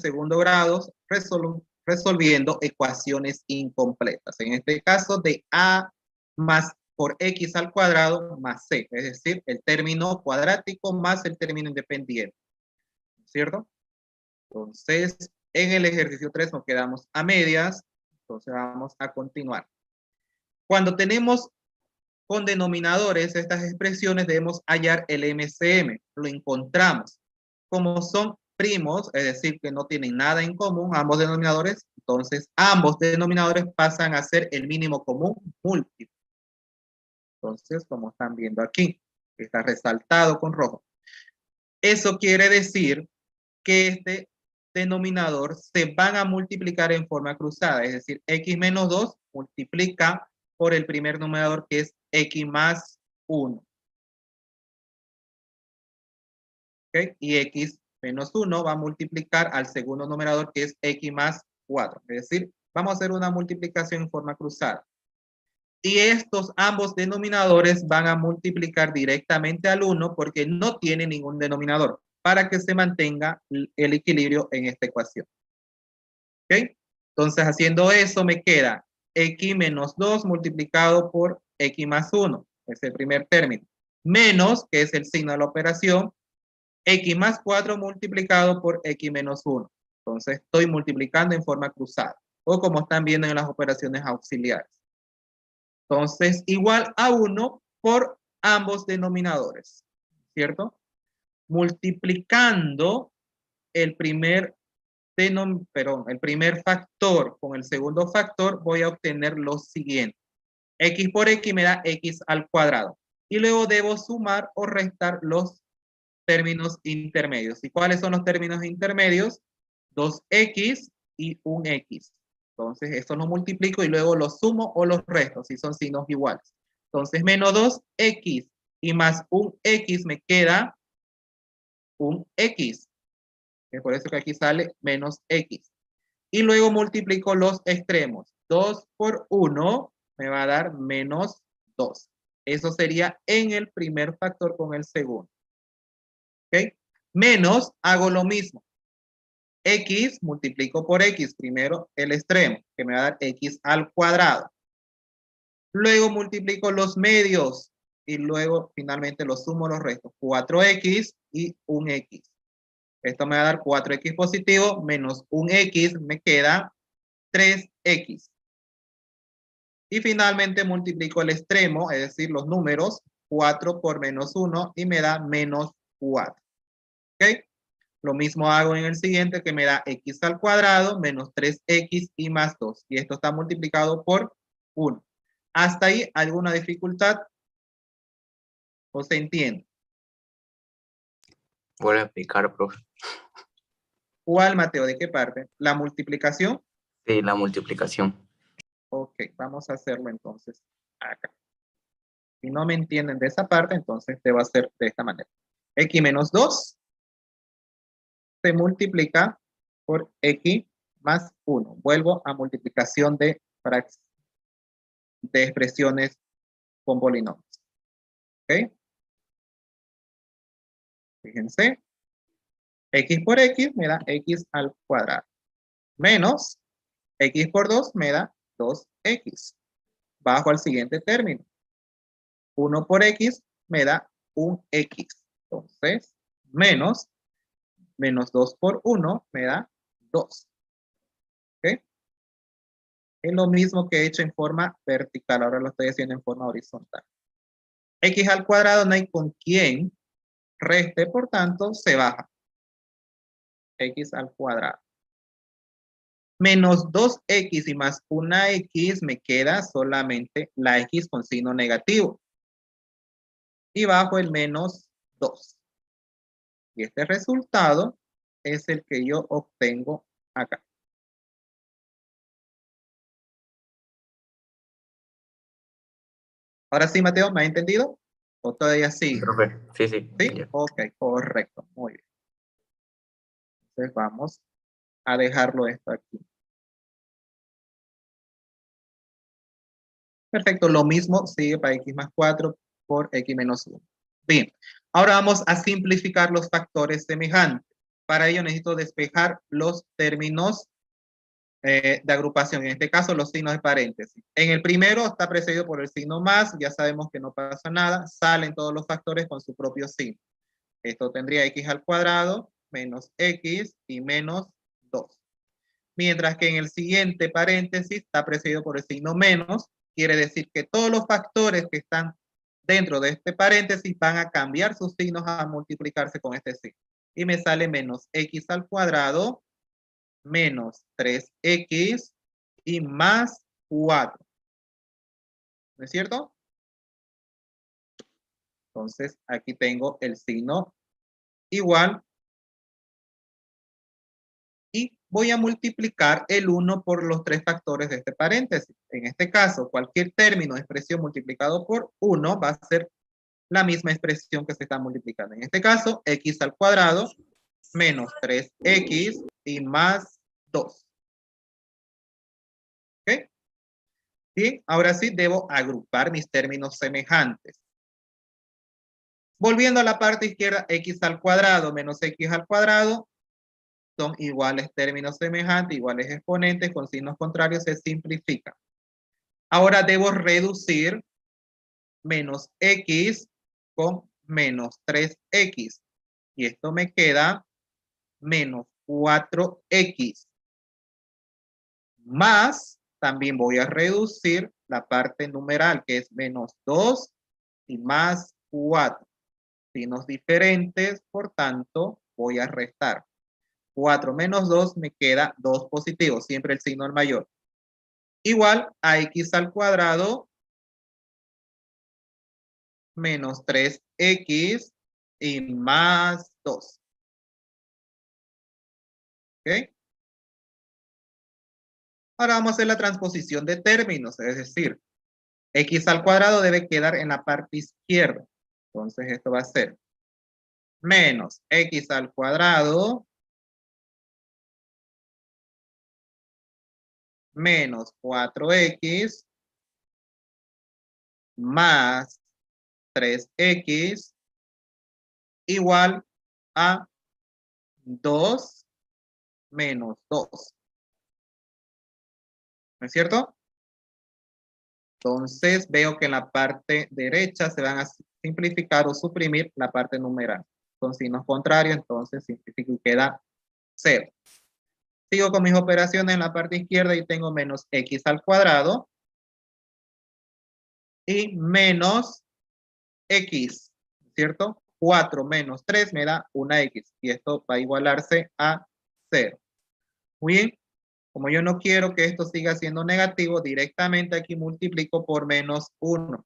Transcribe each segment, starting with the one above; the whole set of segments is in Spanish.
segundo grado resolviendo ecuaciones incompletas. En este caso de A más por X al cuadrado más C, es decir, el término cuadrático más el término independiente, ¿cierto? Entonces, en el ejercicio 3 nos quedamos a medias, entonces vamos a continuar. Cuando tenemos con denominadores estas expresiones debemos hallar el MCM, lo encontramos. Como son primos, es decir, que no tienen nada en común ambos denominadores, entonces ambos denominadores pasan a ser el mínimo común múltiplo. Entonces, como están viendo aquí, está resaltado con rojo. Eso quiere decir que este denominador se van a multiplicar en forma cruzada, es decir, x menos 2 multiplica por el primer numerador que es x más 1. ¿Okay? Y x menos 1 va a multiplicar al segundo numerador que es x más 4. Es decir, vamos a hacer una multiplicación en forma cruzada. Y estos ambos denominadores van a multiplicar directamente al 1 porque no tiene ningún denominador para que se mantenga el equilibrio en esta ecuación. ¿Ok? Entonces, haciendo eso me queda x menos 2 multiplicado por x más 1. Es el primer término. Menos, que es el signo de la operación, x más 4 multiplicado por x menos 1. Entonces, estoy multiplicando en forma cruzada. O como están viendo en las operaciones auxiliares. Entonces, igual a 1 por ambos denominadores, ¿cierto? Multiplicando el primer factor con el segundo factor, voy a obtener lo siguiente. X por X me da X al cuadrado. Y luego debo sumar o restar los términos intermedios. ¿Y cuáles son los términos intermedios? 2X y un X. Entonces, esto lo multiplico y luego los sumo o los resto, si son signos iguales. Entonces, menos 2X y más un X me queda un X. Es por eso que aquí sale menos X. Y luego multiplico los extremos. 2 por 1 me va a dar menos 2. Eso sería en el primer factor con el segundo. ¿Ok? Menos, hago lo mismo. X multiplico por X, primero el extremo, que me va a dar X al cuadrado. Luego multiplico los medios y luego finalmente los sumo los restos. 4X y un X. Esto me va a dar 4X positivo menos un X, me queda 3X. Y finalmente multiplico el extremo, es decir, los números, 4 por menos 1 y me da menos 4. ¿Ok? Lo mismo hago en el siguiente que me da X al cuadrado menos 3X y más 2. Y esto está multiplicado por 1. ¿Hasta ahí alguna dificultad? ¿O se entiende? Vuelve a explicar, profe. ¿Cuál, Mateo? ¿De qué parte? ¿La multiplicación? Sí, la multiplicación. Ok, vamos a hacerlo entonces acá. Si no me entienden de esa parte, entonces debo hacer de esta manera. X menos 2 se multiplica por X más 1. Vuelvo a multiplicación de expresiones con polinomios. ¿Ok? Fíjense. X por X me da X al cuadrado. Menos X por 2 me da 2X. Bajo al siguiente término. 1 por X me da un X. Entonces, menos 2 por 1 me da 2. ¿Ok? Es lo mismo que he hecho en forma vertical. Ahora lo estoy haciendo en forma horizontal. X al cuadrado no hay con quién reste, por tanto, se baja. X al cuadrado. Menos 2X y más una X me queda solamente la X con signo negativo. Y bajo el menos 2. Y este resultado es el que yo obtengo acá. Ahora sí, Mateo, ¿me ha entendido? ¿O todavía sigue? Profe, sí, sí. ¿Sí? Ya. Ok, correcto. Muy bien. Entonces vamos a dejarlo esto aquí. Perfecto, lo mismo sigue para X más 4 por X menos 1. Bien, ahora vamos a simplificar los factores semejantes. Para ello necesito despejar los términos de agrupación, en este caso los signos de paréntesis. En el primero está precedido por el signo más, ya sabemos que no pasa nada, salen todos los factores con su propio signo. Esto tendría x al cuadrado menos x y menos 2. Mientras que en el siguiente paréntesis está precedido por el signo menos, quiere decir que todos los factores que están dentro de este paréntesis van a cambiar sus signos a multiplicarse con este signo. Y me sale menos x al cuadrado menos 3x y más 4. ¿No es cierto? Entonces, aquí tengo el signo igual. Y voy a multiplicar el 1 por los 3 factores de este paréntesis. En este caso, cualquier término de expresión multiplicado por 1 va a ser la misma expresión que se está multiplicando. En este caso, x al cuadrado menos 3x y más 2. ¿Ok? Bien, ahora sí debo agrupar mis términos semejantes. Volviendo a la parte izquierda, x al cuadrado menos x al cuadrado son iguales términos semejantes, iguales exponentes, con signos contrarios se simplifican. Ahora debo reducir menos x con menos 3x. Y esto me queda menos 4x. Más, también voy a reducir la parte numeral, que es menos 2 y más 4. Signos diferentes, por tanto, voy a restar. 4 menos 2 me queda 2 positivo, siempre el signo al mayor. Igual a x al cuadrado menos 3x y más 2. ¿Ok? Ahora vamos a hacer la transposición de términos, es decir, x al cuadrado debe quedar en la parte izquierda. Entonces esto va a ser menos x al cuadrado menos 4x más 3x igual a 2 menos 2. ¿No es cierto? Entonces veo que en la parte derecha se van a simplificar o suprimir la parte numeral. Con signos contrarios, entonces simplifico y queda 0. Sigo con mis operaciones en la parte izquierda y tengo menos x al cuadrado y menos x, ¿cierto? 4 menos 3 me da una x y esto va a igualarse a 0. Muy bien, como yo no quiero que esto siga siendo negativo, directamente aquí multiplico por menos 1.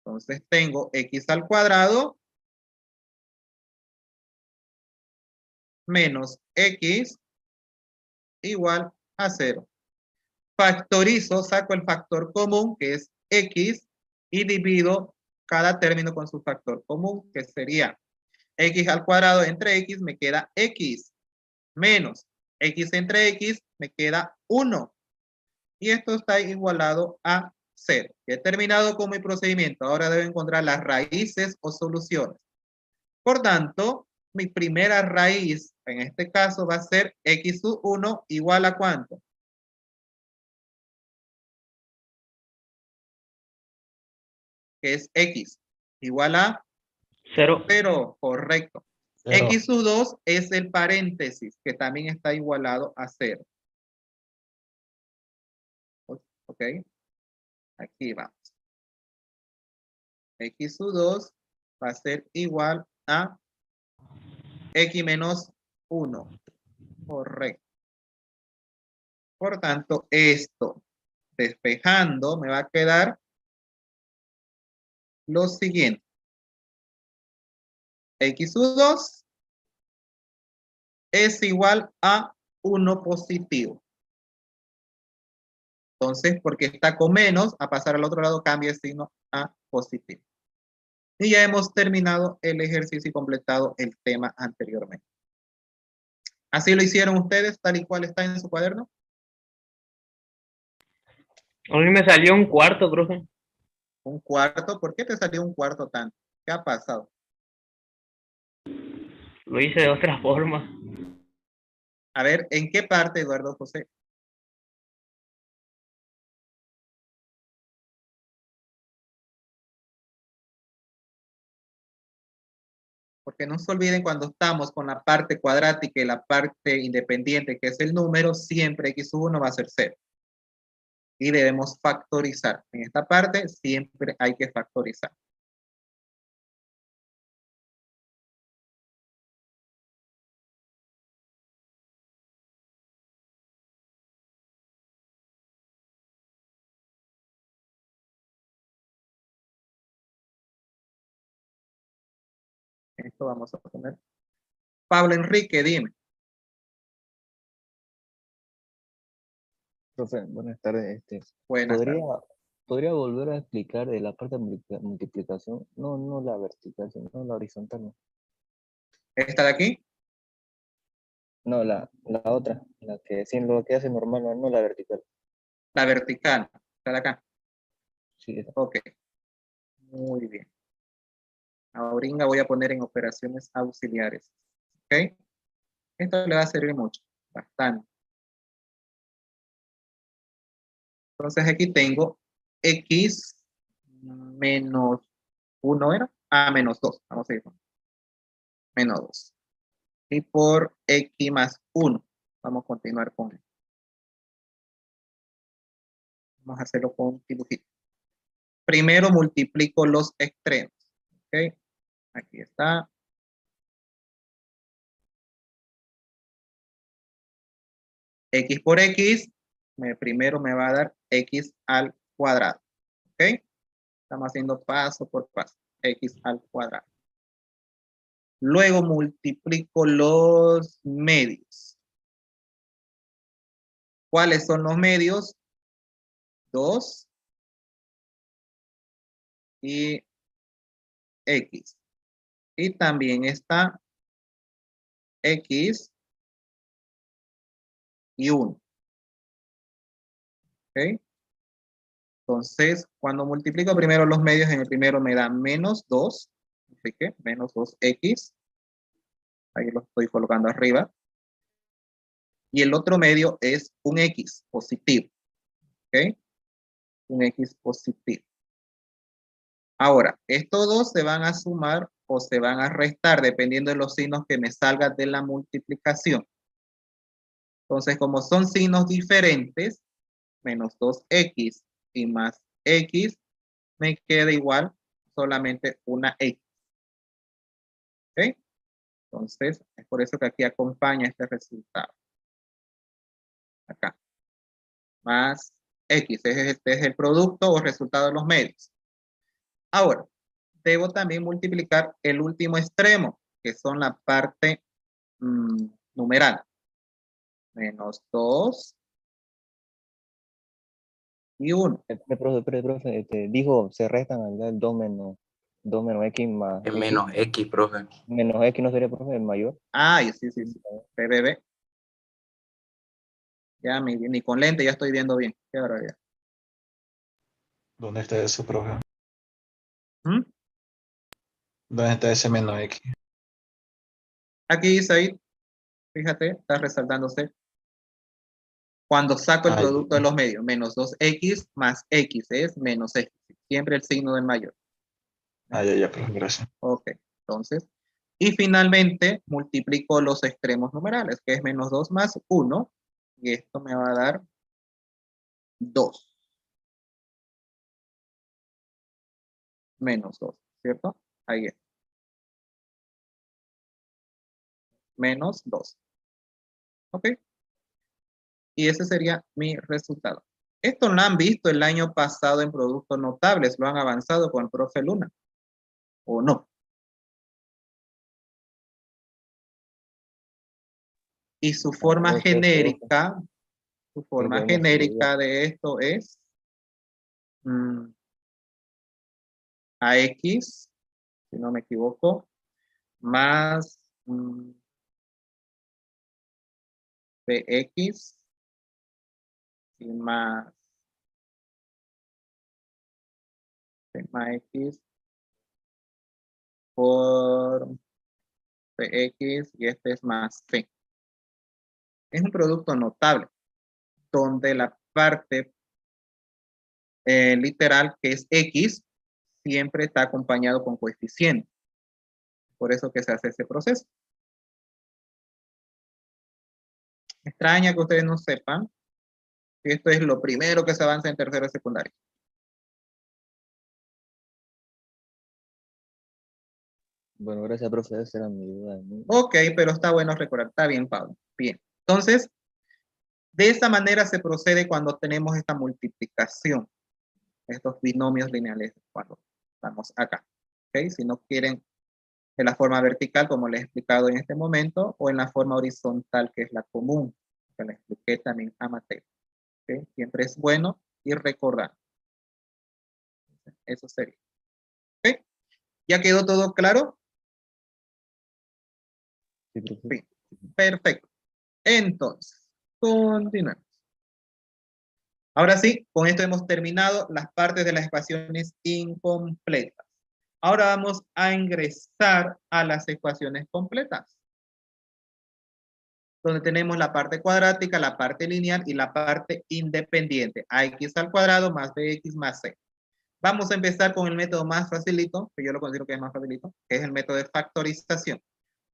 Entonces tengo x al cuadrado menos x igual a 0. Factorizo, saco el factor común, que es x, y divido cada término con su factor común, que sería x al cuadrado entre x, me queda x, menos x entre x, me queda 1. Y esto está igualado a 0. He terminado con mi procedimiento. Ahora debo encontrar las raíces o soluciones. Por tanto, mi primera raíz, en este caso, va a ser x sub 1 igual a ¿cuánto? Que es x igual a 0. 0, correcto. 0. X sub 2 es el paréntesis, que también está igualado a 0. Ok, aquí vamos. X sub 2 va a ser igual a x menos 1. Correcto. Por tanto, esto despejando me va a quedar lo siguiente. X sub 2 es igual a 1 positivo. Entonces, porque está con menos, a pasar al otro lado cambia el signo a positivo. Y ya hemos terminado el ejercicio y completado el tema anteriormente. ¿Así lo hicieron ustedes, tal y cual está en su cuaderno? A mí me salió un cuarto, profe. Un cuarto. ¿Por qué te salió un cuarto tanto? ¿Qué ha pasado? Lo hice de otra forma. A ver, ¿en qué parte, Eduardo José? Porque no se olviden cuando estamos con la parte cuadrática y la parte independiente, que es el número, siempre x sub 1 va a ser 0. Y debemos factorizar. En esta parte siempre hay que factorizar. Esto vamos a poner. Pablo Enrique, dime. Profe, buenas tardes. Buenas ¿Podría, tardes. ¿podría volver a explicar de la parte de multiplicación? No, no la vertical, sino la horizontal. No, ¿Esta de aquí? no la otra, la que sí, lo que hace normal, no, no la vertical. La vertical. ¿Esta de acá? Sí, esa. Ok. Muy bien. Ahora voy a poner en operaciones auxiliares. ¿Ok? Esto le va a servir mucho. Bastante. Entonces aquí tengo x menos 1 era. Menos 2. Vamos a ir con menos 2. Y por x más 1. Vamos a continuar con esto. Vamos a hacerlo con dibujito. Primero multiplico los extremos. ¿Ok? Aquí está. X por x. Primero me va a dar x al cuadrado. ¿Ok? Estamos haciendo paso por paso. X al cuadrado. Luego multiplico los medios. ¿Cuáles son los medios? 2 y x. Y también está x y 1. ¿Ok? Entonces, cuando multiplico primero los medios, en el primero me da menos 2. Así que menos 2x. Ahí lo estoy colocando arriba. Y el otro medio es un x positivo. ¿Ok? Un x positivo. Ahora, estos dos se van a sumar o se van a restar dependiendo de los signos que me salgan de la multiplicación. Entonces, como son signos diferentes, menos 2x y más x, me queda igual solamente una x. ¿Ok? Entonces, es por eso que aquí acompaña este resultado. Acá. Más x. Este es el producto o resultado de los medios. Ahora, debo también multiplicar el último extremo, que son la parte numeral. Menos 2 y 1. Profe, dijo, se restan al 2 menos x más Es x. menos X, profe. Menos x no sería, profe, el mayor. Ay, sí. PBB. Ya ni con lente ya estoy viendo bien. Qué barbaridad. ¿Dónde está eso, profe? ¿Mm? ¿Dónde está ese menos X? Aquí dice ahí, fíjate, está resaltándose. Cuando saco el producto de los medios, menos 2x más x es menos x. Siempre el signo del mayor. Ya, profe, gracias. Ok, entonces. Y finalmente multiplico los extremos numerales, que es menos 2 más 1. Y esto me va a dar 2. Menos 2, ¿cierto? Ahí es. Menos 2. ¿Ok? Y ese sería mi resultado. Esto lo han visto el año pasado en productos notables, lo han avanzado con el profe Luna, ¿o no? Y su forma genérica, de esto es AX, si no me equivoco, más BX y más Más x por cx y este es más c. Es un producto notable, donde la parte literal, que es x, siempre está acompañado con coeficiente. Por eso que se hace ese proceso. Me extraña que ustedes no sepan que esto es lo primero que se avanza en tercero de secundaria. Bueno, gracias, profe. Esa era mi duda. Ok, pero está bueno recordar. Está bien, Pablo. Bien. Entonces, de esta manera se procede cuando tenemos esta multiplicación. Estos binomios lineales cuando estamos acá. ¿Okay? Si no quieren de la forma vertical, como les he explicado en este momento, o en la forma horizontal, que es la común, que le expliqué también a Mateo. ¿Okay? Siempre es bueno ir recordando. Eso sería. ¿Okay? ¿Ya quedó todo claro? Sí, profe. Bien. Perfecto. Entonces, continuamos. Ahora sí, con esto hemos terminado las partes de las ecuaciones incompletas. Ahora vamos a ingresar a las ecuaciones completas, donde tenemos la parte cuadrática, la parte lineal y la parte independiente. Ax al cuadrado más bx más c. Vamos a empezar con el método más facilito, que yo lo considero que es más facilito, que es el método de factorización.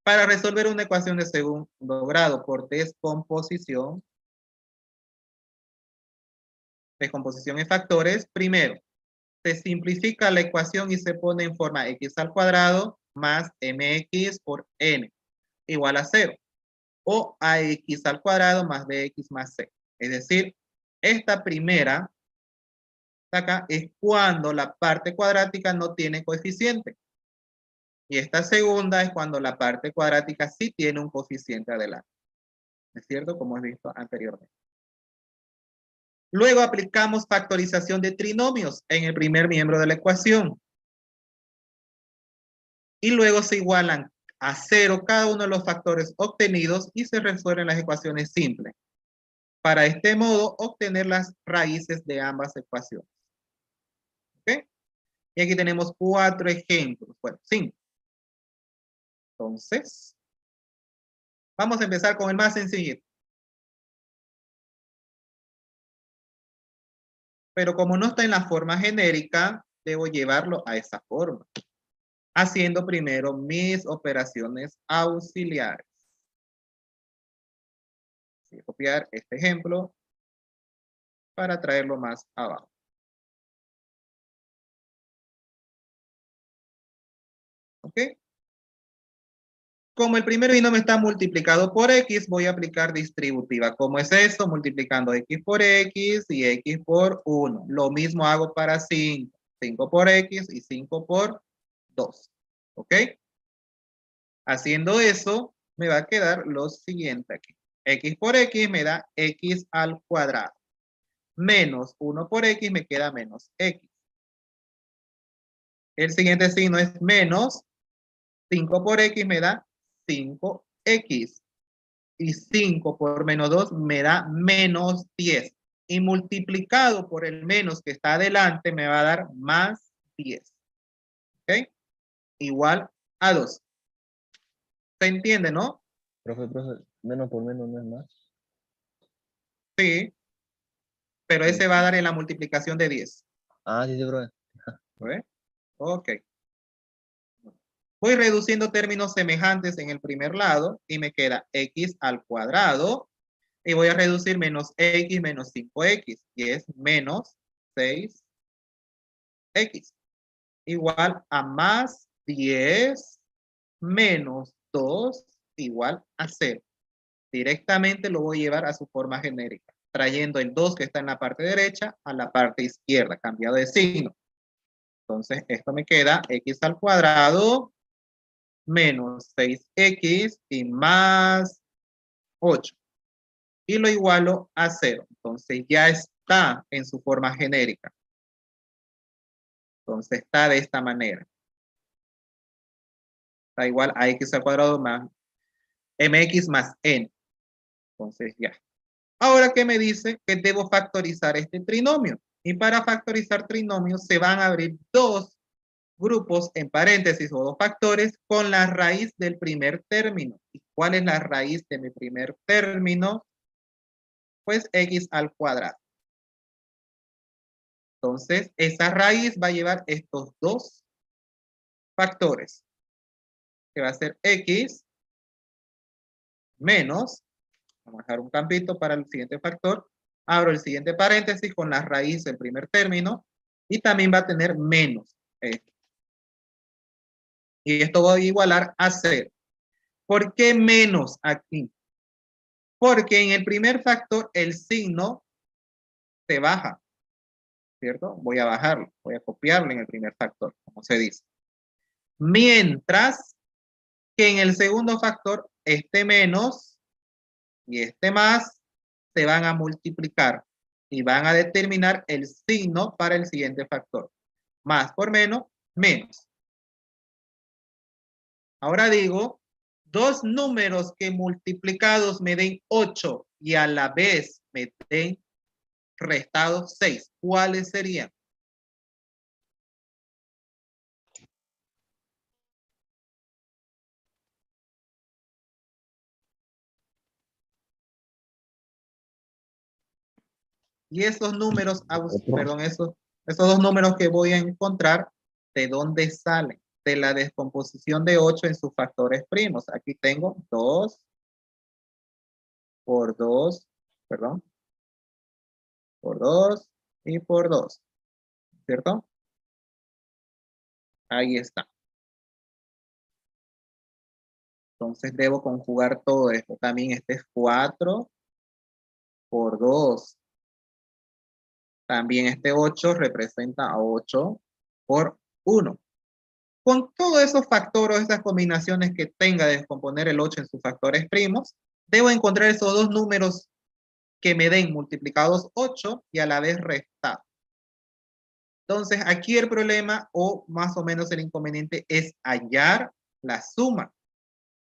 Para resolver una ecuación de segundo grado por descomposición en factores, primero, se simplifica la ecuación y se pone en forma x al cuadrado más mx por n igual a 0. O ax al cuadrado más bx más c. Es decir, esta primera acá es cuando la parte cuadrática no tiene coeficiente. Y esta segunda es cuando la parte cuadrática sí tiene un coeficiente adelante. ¿Es cierto? Como he visto anteriormente. Luego aplicamos factorización de trinomios en el primer miembro de la ecuación. Y luego se igualan a 0 cada uno de los factores obtenidos y se resuelven las ecuaciones simples. Para este modo obtener las raíces de ambas ecuaciones. ¿Ok? Y aquí tenemos 4 ejemplos. Bueno, 5. Entonces, vamos a empezar con el más sencillo. Pero como no está en la forma genérica, debo llevarlo a esa forma. Haciendo primero mis operaciones auxiliares. Voy a copiar este ejemplo para traerlo más abajo. ¿Ok? Como el primer binomio está multiplicado por x, voy a aplicar distributiva. ¿Cómo es eso? Multiplicando x por x y x por 1. Lo mismo hago para 5. 5 por x y 5 por 2. ¿Ok? Haciendo eso, me va a quedar lo siguiente aquí. X por x me da x al cuadrado. Menos 1 por x me queda menos x. El siguiente signo es menos. 5 por x me da 5x. Y 5 por menos 2 me da menos 10. Y multiplicado por el menos que está adelante me va a dar más 10. ¿Ok? Igual a 2. ¿Se entiende, no? Profe, menos por menos no es más. Sí. Pero ese va a dar en la multiplicación de 10. Ah, sí, profe. ¿Ve? Ok. Voy reduciendo términos semejantes en el primer lado y me queda x al cuadrado. Y voy a reducir menos x menos 5x. Y es menos 6x. Igual a más 10 menos 2 igual a 0. Directamente lo voy a llevar a su forma genérica, trayendo el 2 que está en la parte derecha a la parte izquierda, cambiado de signo. Entonces, esto me queda x al cuadrado menos 6x y más 8. Y lo igualo a 0. Entonces, ya está en su forma genérica. Entonces, está de esta manera. Está igual a x al cuadrado más mx más n. Entonces, ya. Ahora, ¿qué me dice? Que debo factorizar este trinomio. Y para factorizar trinomios se van a abrir dos grupos en paréntesis o dos factores con la raíz del primer término. ¿Y cuál es la raíz de mi primer término? Pues x al cuadrado. Entonces, esa raíz va a llevar estos dos factores, que va a ser x menos, vamos a dejar un campito para el siguiente factor, abro el siguiente paréntesis con la raíz del primer término, y también va a tener menos esto. Y esto va a igualar a 0. ¿Por qué menos aquí? Porque en el primer factor el signo se baja, ¿cierto? Voy a bajarlo, voy a copiarlo en el primer factor, como se dice. Mientras que en el segundo factor, este menos y este más se van a multiplicar y van a determinar el signo para el siguiente factor. Más por menos, menos. Ahora digo, dos números que multiplicados me den 8 y a la vez me den restados 6. ¿Cuáles serían? Y esos números, perdón, esos dos números que voy a encontrar, ¿de dónde salen? De la descomposición de 8 en sus factores primos. Aquí tengo 2 por 2, perdón, por 2 y por 2, ¿cierto? Ahí está. Entonces debo conjugar todo esto. También este es 4 por 2. También este 8 representa 8 por 1. Con todos esos factores, esas combinaciones que tenga de descomponer el 8 en sus factores primos, debo encontrar esos dos números que me den multiplicados 8 y a la vez restados. Entonces, aquí el problema, o más o menos el inconveniente, es hallar la suma.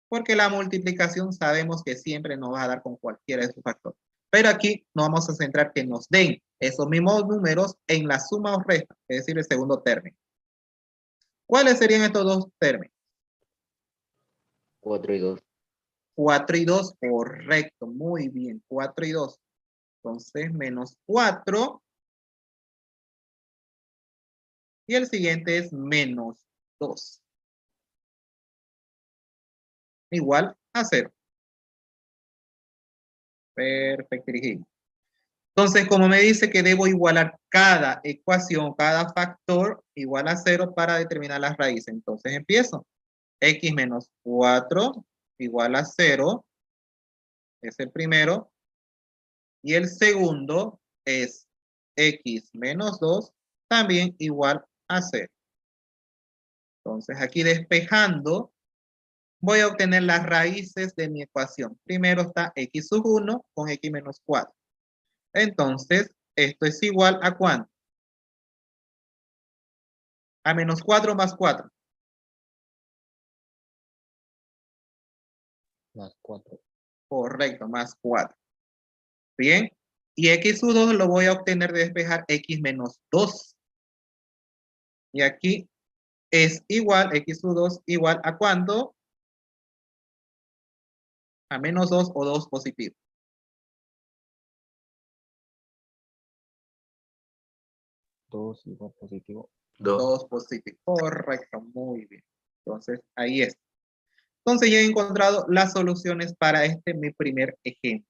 Porque la multiplicación sabemos que siempre nos va a dar con cualquiera de sus factores. Pero aquí nos vamos a centrar que nos den esos mismos números en la suma o resta, es decir, el segundo término. ¿Cuáles serían estos dos términos? 4 y 2. 4 y 2, correcto, muy bien, 4 y 2. Entonces, menos 4. Y el siguiente es menos 2. Igual a 0. Perfecto. Entonces, como me dice que debo igualar cada ecuación, cada factor igual a 0 para determinar las raíces. Entonces empiezo. X menos 4 igual a 0. Es el primero. Y el segundo es X menos 2, también igual a 0. Entonces aquí despejando, voy a obtener las raíces de mi ecuación. Primero está X sub 1 con X menos 4. Entonces, esto es igual a ¿cuánto? A menos 4 más 4. Más 4. Correcto, más 4. Bien. Y X sub 2 lo voy a obtener de despejar X menos 2. Y aquí es igual, X sub 2 igual a ¿cuánto? A menos 2 o 2 positivo. 2 igual positivo. 2 positivo. Correcto, muy bien. Entonces, ahí está. Entonces, ya he encontrado las soluciones para mi primer ejemplo.